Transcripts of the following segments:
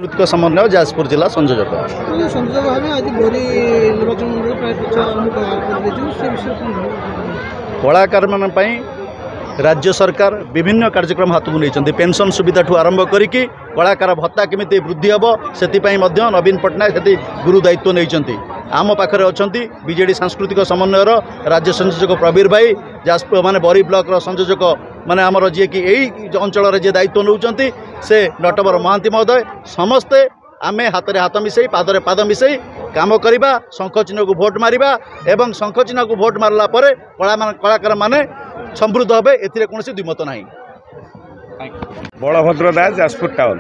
सांस्कृतिक समन्वय जाजपुर जिला संयोजक कलाकार राज्य सरकार विभिन्न कार्यक्रम हाथ को नहीं पेंशन सुविधा ठू आरंभ करिकी कलाकार भत्ता केमिति वृद्धि हम से नवीन पट्टनायक से गुरु दायित्व नहीं आम पाखे अच्छा बीजेडी सांस्कृतिक समन्वयर राज्य संयोजक प्रवीर भाई जाजपुर माने बरी ब्लॉक संयोजक माने आमर जी कि यही अंचल जी दायित्व नौ से नटवर महांती महोदय समस्ते आमे हाथ में हाथ मिसई पादरे पाद मिसई काम करवा शंख चिन्ह को भोट मारिबा एवं शंख चिन्ह को भोट मारला परे कलाकार माने समृद्ध हे ए कौन द्विमत ना। बलभद्र दास जाजपुर टाउन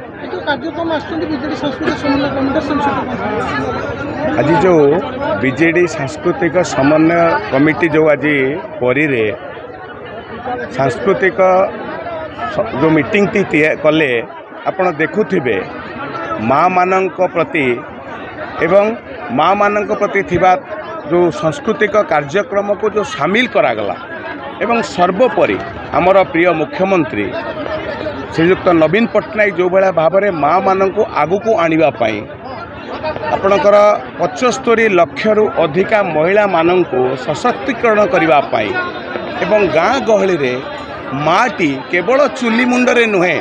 आज जो बीजेडी सांस्कृतिक समन्वय कमिटी जो आज परी सांस्कृतिक जो मीटिंग टी कले आपण देखुथिबे माँ मानक प्रति एवं माँ मानक प्रति थिबा जो सांस्कृतिक कार्यक्रम को जो शामिल करागला एवं सर्वोपरि आमर प्रिय मुख्यमंत्री श्रीयुक्त नवीन पट्टनायक जो भाया भाव में माँ मानक आगु को आने आपणकर 75 लाख रु अधिका महिला मानक सशक्तिकरण करने एवं गाँ गहली रे माटी केवल चुली मुंडरे नुहे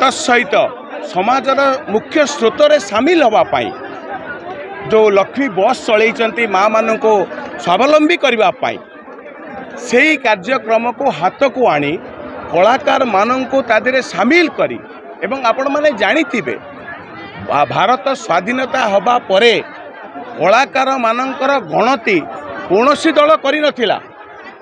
तत्सहित समाजर मुख्य स्रोत रे सामिल होगापाई जो लक्ष्मी बस चलती माँ मानक स्वावलंबी करने से कार्यक्रम को हाथ को आनी कलाकार मानक तादेरे सामिल करी एवं आपण माने जानिथिबे भारत स्वाधीनता हवा परे कलाकार मानकर गणति कौनसी दल करि नथिला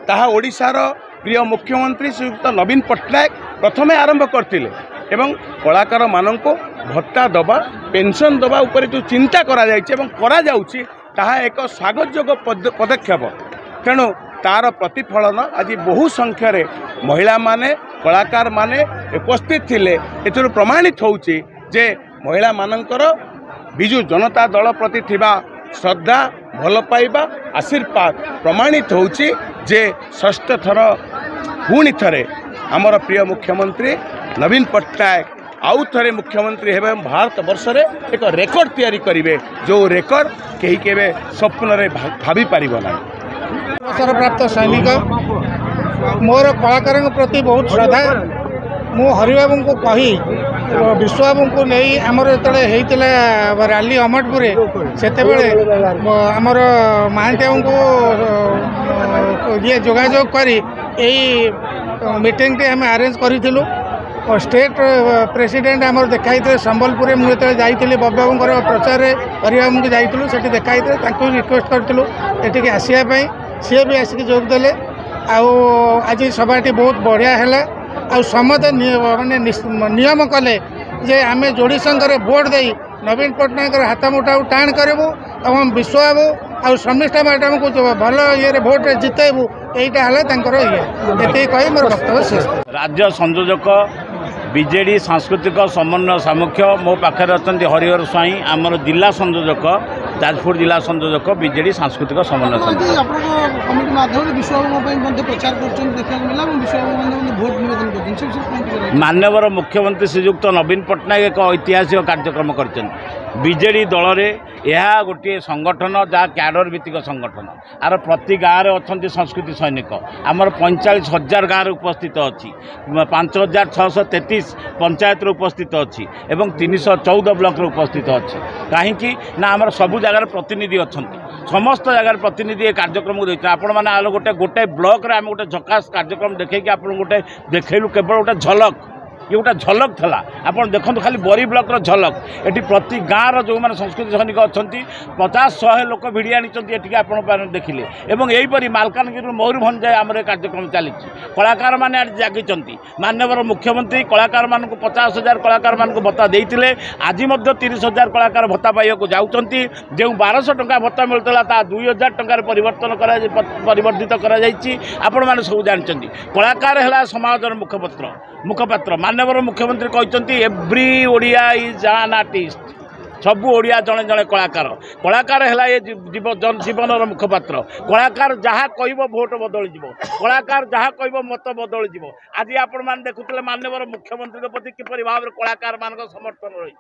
ताहा ओडिशार प्रिय मुख्यमंत्री श्रीयुक्त नवीन पट्टनायक प्रथमे आरंभ करथिले एवं कलाकार मानक भत्ता दबा पेंशन दबा ऊपर जो चिंता करा जायछि एवं करा जाउछि ताहा एक स्वागतयोग्य पदक्षेप तेणु तार प्रतिफलन आज बहु संख्यार महिला माने कलाकार माने उपस्थित थिले एथुर प्रमाणित होउछि जे महिला मानकर बिजु जनता दल प्रति थिबा श्रद्धा भल पाइबा आशीर्वाद प्रमाणित होउछि जे षष्ठ थर पुणी थरे आमर प्रिय मुख्यमंत्री नवीन पट्टनायक आउ थे मुख्यमंत्री हेबे भारत वर्ष रे एक रेकर्ड तैयारी करिवे जो रेकर्ड केही केबे स्वप्न रे भाभी पारिबो ना। अवसर प्राप्त सैनिक मोर कलाकार प्रति बहुत श्रद्धा मु हरिबाबू को कही विश्वबाबू को नहीं आमर जो रैली अमटपुर से आमर महांती बाबू को ये जोगाजोग करी मीटिंग टी आम अरेंज करूँ और स्टेट प्रेसिडेंट आमर देखाई संबलपुर मुझे जाइली बब्बाबू प्रचार हरिबाबू को जाइलु से देखाई रिक्वेस्ट करूँ ये आसवाई सी भी आसिक जोगदे आज सभाटी बहुत बढ़िया है आ समते माने नियम कले जे आमे जोड़ी संघरे भोट दे नवीन पट्टनायक हाथ मुठा टाण करूँ और विश्वबाबू आ शर्मिष्ठा मैडम को जो भल ये भोट जितेबू यहीटा ये कही मोर वक्तव्य शेष। राज्य संयोजक बीजेडी सांस्कृतिक समन्वय सामुख्य मो पाखे अच्छा हरिहर स्वाई आमर जिला संयोजक जाजपुर जिला संयोजक बीजेडी सांस्कृतिक समन्वय माननीय मुख्यमंत्री श्रीयुक्त नवीन पट्टनायक एक ऐतिहासिक कार्यक्रम कर बीजेडी दल में यह गोटे संगठन जहाँ क्याडर भित्तिक संगठन आर प्रति गाँव में अच्छा संस्कृति सैनिक आमर 45,000 गाँव उपस्थित अच्छी 5,633 पंचायत उपस्थित अच्छी एवं 314 ब्लॉक उपस्थित अच्छी कहीं ना आमर सबू जगार प्रतिनिधि अच्छा समस्त जगार प्रतिनिधि कार्यक्रम को देखते आपण मैंने आलो गोटे गोटे ब्लॉक रे आम गोटे झकास कार्यक्रम देखा आप गोटे देखलु केवल गोटे झलक ये गोटे झलक था आप देखो खाली बरी ब्लॉक झलक ये प्रति गाँव जो मैंने संस्कृति सैनिक अच्छा 50-100 लोक भिड़ी आनी आप देखिले एवं यहीपरी मालकानगिरी मयूरभंज जाए आम कार्यक्रम चली कलाकार मैंने आज जागी माननीय मुख्यमंत्री कलाकार मान 50,000 कलाकार मान भत्ता देते आज 30,000 कलाकार भत्ता पाइबा जाऊँच जो 1200 टंका भत्ता मिलता 2,000 टंकार परिवर्तित कर सब जानते कलाकार है समाजर मुखपात्र माननीय मुख्यमंत्री कहते every Odia is an artist सबू ओडिया जड़े जड़े कलाकार कलाकार है ये जीवन मुखपात्र कलाकार जहाँ कह भोट बदल कलाकार जहाँ कह मत बदल आज आपण मैंने देखुते माननीय मुख्यमंत्री प्रति किपरि भाव कलाकार मान समर्थन रही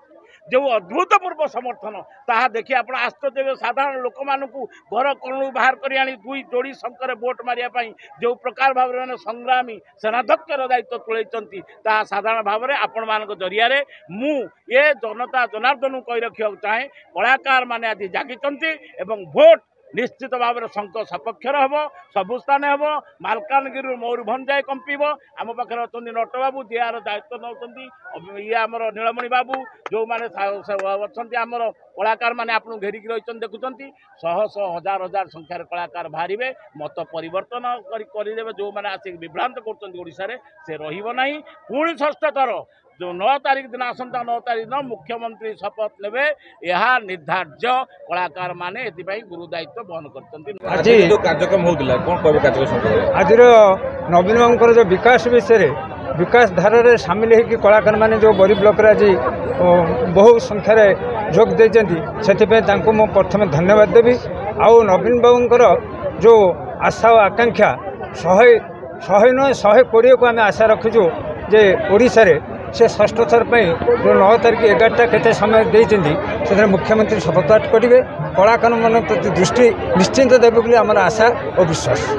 जो अभूतपूर्व समर्थन ताहा देखि आपण आश्चर्य साधारण लोक मानकु घर कोणु बाहर करी आनी दुई जोड़ी शंकर वोट मारिया पई जो प्रकार भाव में संग्रामी सेनाध्यक्षर दायित्व तुलैचंती ताहा साधारण भाव में आपण मानक जरिया रे मु ये जनता जनार्दन कही रखा चाहे कलाकार माने आदि जागिचंती एवं भोट निश्चित भाव में शंख सपक्षर हम सबु स्थान हम मालकानगिरी मयूरभंज जाए कंपीब आम पाखे अच्छा नट बाबू जी यार दायित्व नौ ये आमर नीलमणि बाबू जो मैंने अच्छा आमर कलाकार मैंने आपको घेरिकी रही देखुं शह शह हजार हजार संख्यार कलाकार बाहर मत परिवर्तन करदे जो मैंने आसिक विभ्रांत कर से रही पुणी षष्ठ थर जो 9 तारीख दिन आसंता 9 तारीख दिन मुख्यमंत्री शपथ नेबे यह निर्धार्य कलाकार माने गुरु दायित्व बहन कर कार्यक्रम होता कौन कह कार्यक्रम आज नवीन बाबू जो विकास विषय विकास धारा सामिल होगी कलाकार माने जो बरी ब्लॉक आज बहु संख्यार जोग देती से प्रथम धन्यवाद देवी आउ नवीन बाबूर जो आशा और आकांक्षा 100 नए 120 को आम आशा रखीचु जे ओडिशा रे से षष्ठ थर जो 9 तारीख 11टा केते समय देते मुख्यमंत्री शपथ पाठ करेंगे कलाकार मान प्रति दृष्टि निश्चिंत देवे आम आशा और विश्वास।